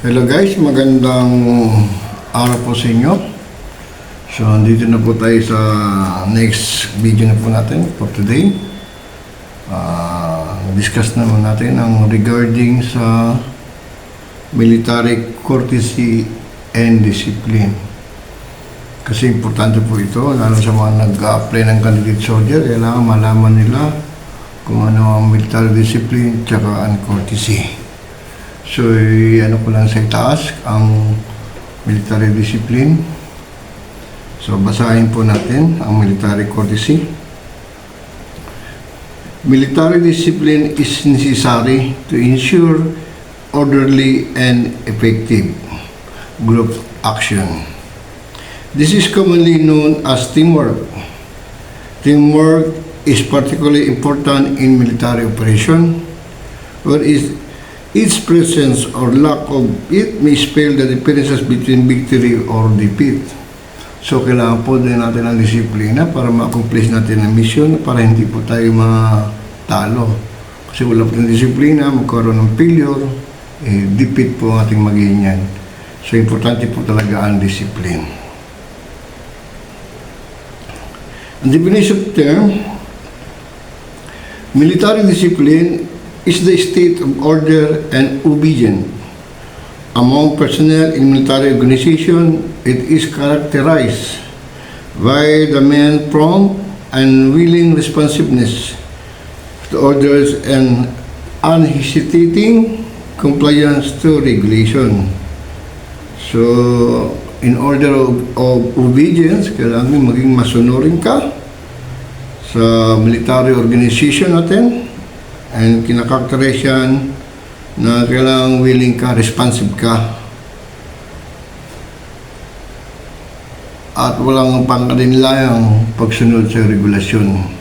Hello guys, magandang araw po sa inyo. So, dito na po tayo sa next video na po natin for today. Discuss naman natin ang regarding sa military courtesy and discipline. Kasi importante po ito, lalo sa mga nag-apply ng candidate soldier, kailangan malaman nila kung ano ang military discipline tsaka ang courtesy. So, ano ko lang sa itaas, ang military discipline. So, basahin po natin ang military courtesy. Military discipline is necessary to ensure orderly and effective group action. This is commonly known as teamwork. Teamwork is particularly important in military operation, where its presence or lack of it may spell the differences between victory or defeat. So, kailangan po din natin ang disiplina para ma-accomplish natin ang mission para hindi po tayo matalo. Kasi wala po ng disiplina, magkaroon ng failure, defeat po ang ating magiging yan. So, importante po talaga ang discipline. Ang definition of term, military discipline is the state of order and obedience. Among personnel in military organization, it is characterized by the man's prompt and willing responsiveness to orders and unhesitating compliance to regulation. So, in order of obedience, kailangan maging masunurin ka sa military organization natin. And kinakarakterize yan na kailangang willing ka, responsive ka. At walang pangkalinlayang pagsunod sa regulasyon.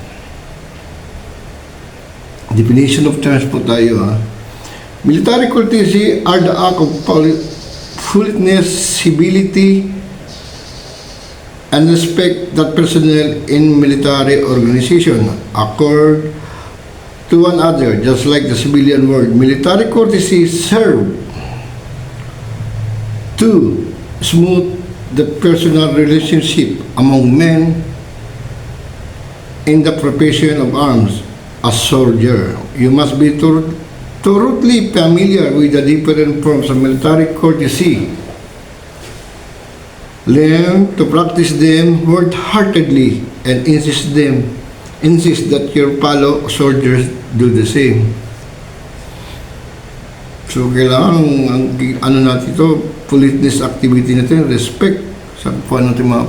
Definition of terms po tayo. Military courtesy are the act of politeness, civility, and respect that personnel in military organization accord to one another, just like the civilian world. Military courtesy serve to smooth the personal relationship among men in the profession of arms. As soldier, you must be thoroughly familiar with the different forms of military courtesy. Learn to practice them wholeheartedly and insist that your fellow soldiers do the same. So, kailangan, ano natin ito, politeness activity natin, respect sa kung natin mga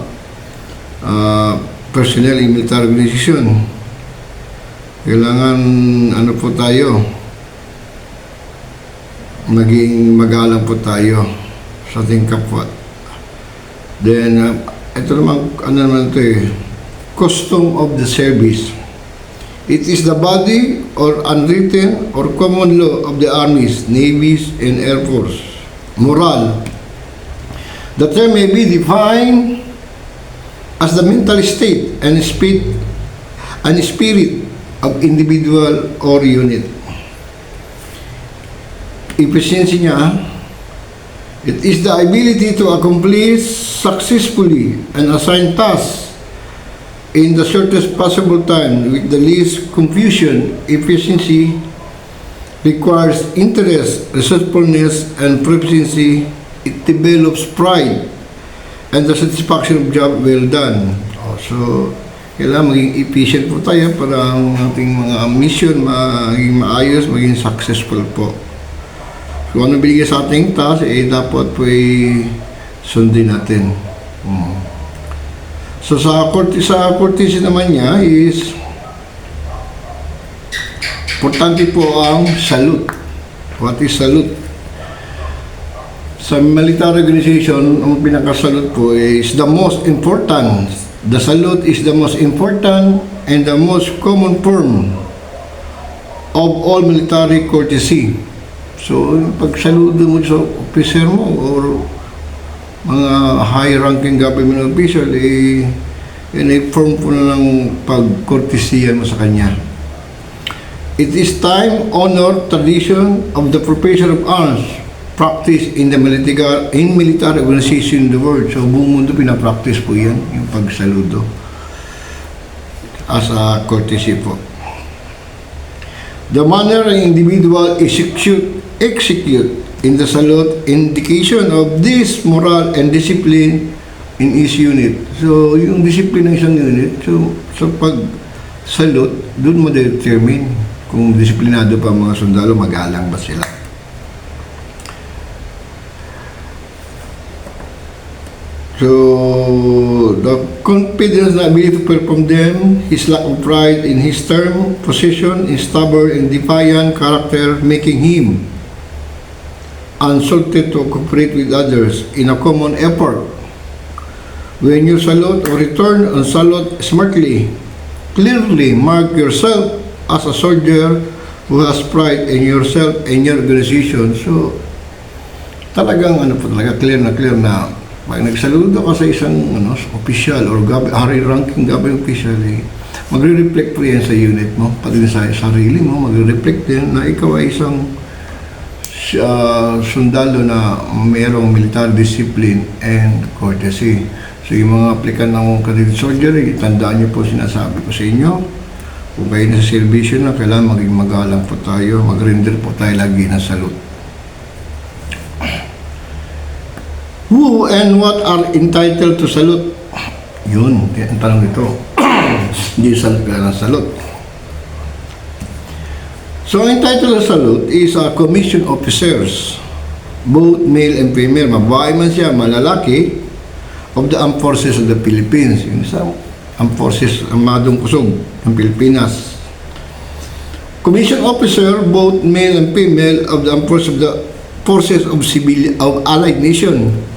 personnel in military organization. Kailangan, ano po tayo, maging magalang po tayo sa ating kapwa. Then, ito naman, ano naman ito custom of the service. It is the body or unwritten or common law of the armies, navies, and air force. Moral. The term may be defined as the mental state and spirit of individual or unit. Efficiency niya, it is the ability to accomplish successfully an assigned task in the shortest possible time with the least confusion. Efficiency requires interest, resourcefulness, and proficiency. It develops pride and the satisfaction of job well done. So, kailangan maging efficient po tayo para ang ating mga mission maging maayos, maging successful po. So, ano binigay sa ating task, dapat po sundin natin. So, sa courtesy naman niya is importante po ang salute. What is salute? Sa military organization, ang pinaka-salute po is the most important. The salute is the most important and the most common form of all military courtesy. So, pag saludo mo sa officer mo or mga high-ranking government official, in-form po na ng pag-courtesy mo sa kanya. It is time, honor, tradition of the profession of arms practice in the military organization in the world. So buong mundo pinapractice po yan, yung pagsaludo as a courtesy po. The manner an individual execute in the salute indication of this moral and discipline in his unit. So yung discipline ng isang unit, so sa pag-salute, doon mo determine kung disiplinado pa mga sundalo, mag-alang ba sila. So, the confidence and ability to perform them, his lack of pride in his term, position, his stubborn and defiant character, making him unsalted to cooperate with others in a common effort. When you salute or return and salute smartly, clearly mark yourself as a soldier who has pride in yourself and your organization. So, talagang clear na pag nagsaludo ka sa isang official or high-ranking government official, magre-reflect po yan sa unit mo, pati sa sarili mo, magre-reflect din na ikaw ay isang sundalo na mayroong military discipline and courtesy. So yung mga aplikant ng cadet soldier, tandaan niyo po sinasabi ko sa inyo, kung kayo na sa servisyo na, kailangan maging magalang po tayo, mag-render po tayo lagi ng salute. Who and what are entitled to salute? Yun, ang tanong ito. Hindi salute ka ng salute. So, entitled to salute is commission officers, both male and female. Mababae man siya, malalaki, of the armed forces of the Philippines. Yung isang armed forces, amadong kusog ng Pilipinas. Commission officer, both male and female, of the armed forces of civilian of allied nation.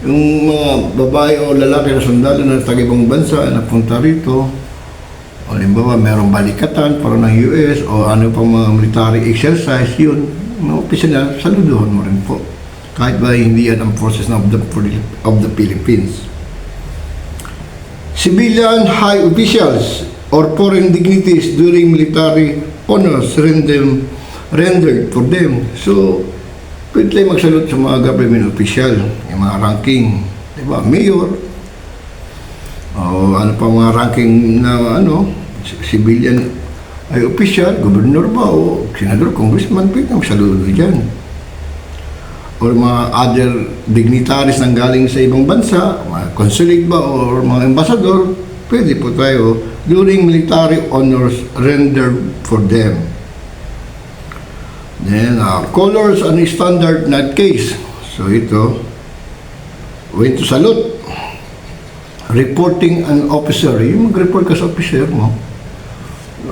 Yung mga babae o lalaki na sundalo na taga-ibang bansa na punta rito, o limbawa mayroong balikatan para ng US o ano pang mga military exercise, yun, mga opisyon na, saluduhan mo rin po. Kahit ba hindi yan ang forces of the Philippines. Civilian high officials or foreign dignitaries during military honors rendered for them. So, pwede tayo magsalute sa mga government official, yung mga ranking, di ba, mayor, o ano pa mga ranking na civilian ay official, gobernador ba, o senador, congressman, pwede magsalute dyan. O mga other dignitaries nang galing sa ibang bansa, mga consulate ba, o mga ambassador, pwede po tayo during military honors rendered for them. Then, colors and standard not case. So, ito, when to salute, reporting an officer, yung mag-report ka sa officer mo,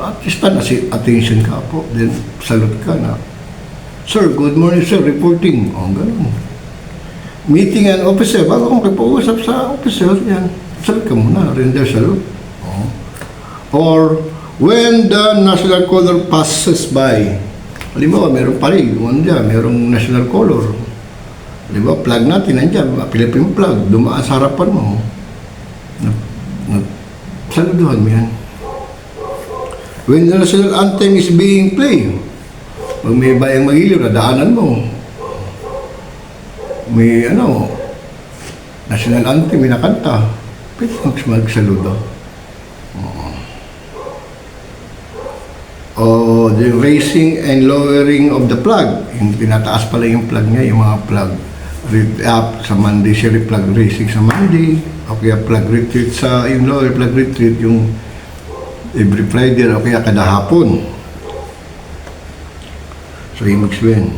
at least attention ka po, then salute ka na. Sir, good morning sir, reporting. O, ganun. Meeting an officer, bago kong kapag-usap sa officer, yan, salute ka muna, render salute. O. Or, when the national color passes by, halimbawa, meron parig, merong national color. Halimbawa, flag natin, nandiyan, Philippine flag, dumaan sa harapan mo. Saluduhan mo yan. When the national anthem is being played, pag may bayang magiliw, nadaanan mo. May, national anthem, may nakanta. Pwede magsaludo. O the raising and lowering of the flag, yung tinataas pala yung flag niya, yung mga flag up sa Monday, siya flag raising sa Monday, o kaya flag retreat sa, yung lower flag retreat, yung every Friday, o kaya kada hapon. So, yung explain.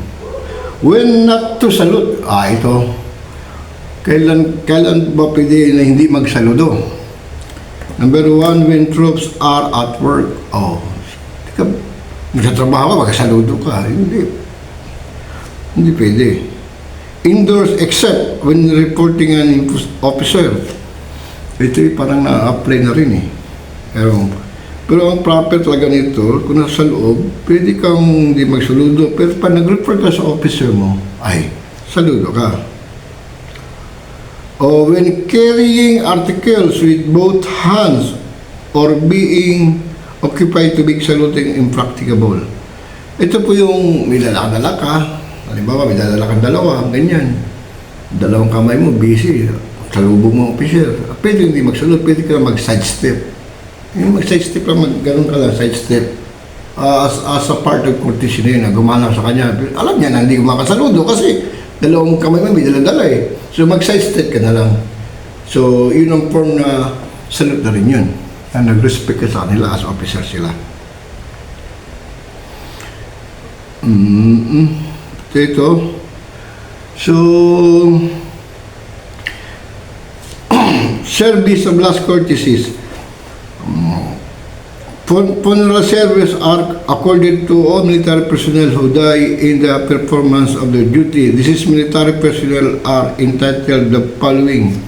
When not to salute, ito, kailan ba pwede na hindi magsaludo? Number 1, when troops are at work, nagtatrabaho ka, magsaludo ka. Hindi pwede. Indoors except when reporting an officer. Ito parang na-apply na rin eh. Pero ang proper talaga nito, kung nasa loob, pwede kang hindi magsaludo. Pero pag nag-report ka sa officer mo, saludo ka. O when carrying articles with both hands or being occupied to make saluting impracticable. Ito po yung may lalaka, Halimbawa, may dadala kang dalawa, ganyan. Dalawang kamay mo, busy. Salubong mo, officer. Pwede hindi magsunod, pwede ka mag-sidestep. Yung mag-sidestep lang, ganun ka lang, sidestep. As a part of courtesy na yun, na gumana sa kanya. Alam niya na hindi makasaludo kasi dalawang kamay mo, may dala-dala eh. So mag-sidestep ka na lang. So yun ang form na salute na rin yun. Na nag-respect ka sa kanila as officer sila. Ito. So, service of last courtesies. Funeral service are accorded to all military personnel who die in the performance of their duty. This is military personnel are entitled the following.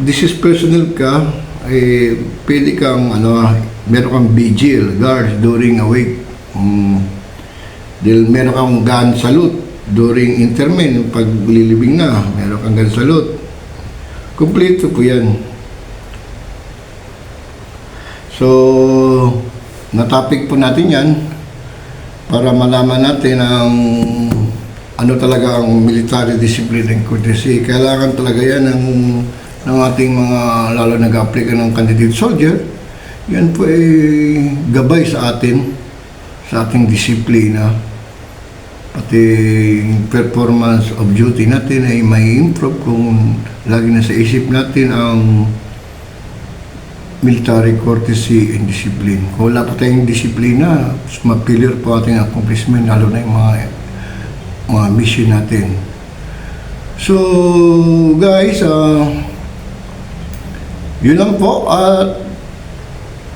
This is personnel ka, pwede kang, meron kang vigil, guards during a week. Dahil meron kang gun salute during interment, pag lilibing na, meron kang gun salute. Kompleto po yan. So, na-topic po natin yan para malaman natin ang ano talaga ang military discipline and courtesy. Kailangan talaga yan ng ating mga, lalo nag-apply ng candidate soldier. Yan po ay gabay sa atin, sa ating disiplina. Pati performance of duty natin ay may improve kung lagi na sa isip natin ang military courtesy and discipline. Kung wala po tayong disiplina, ma-failure po ating accomplishment, lalo na yung mga mission natin. So, guys, yun lang po. At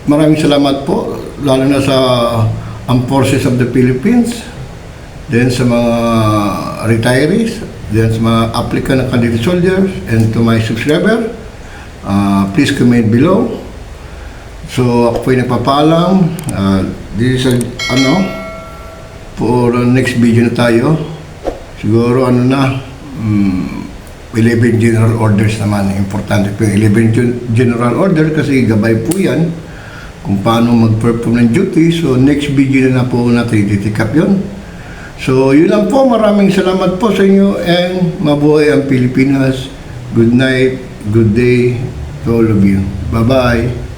maraming salamat po, lalo na sa Armed Forces of the Philippines, then sa mga retirees, then sa mga applicant ng candidate soldiers, and to my subscriber. Please comment below. So, ako po yung nagpapaalam. This is for next video na tayo. Siguro 11 general orders naman. Importante po yung 11 general order kasi gabay po yan kung paano mag-perform ng duty. So, next video na po natin titikap yun. So, yun lang po. Maraming salamat po sa inyo and mabuhay ang Pilipinas. Good night, good day to all of you. Bye-bye.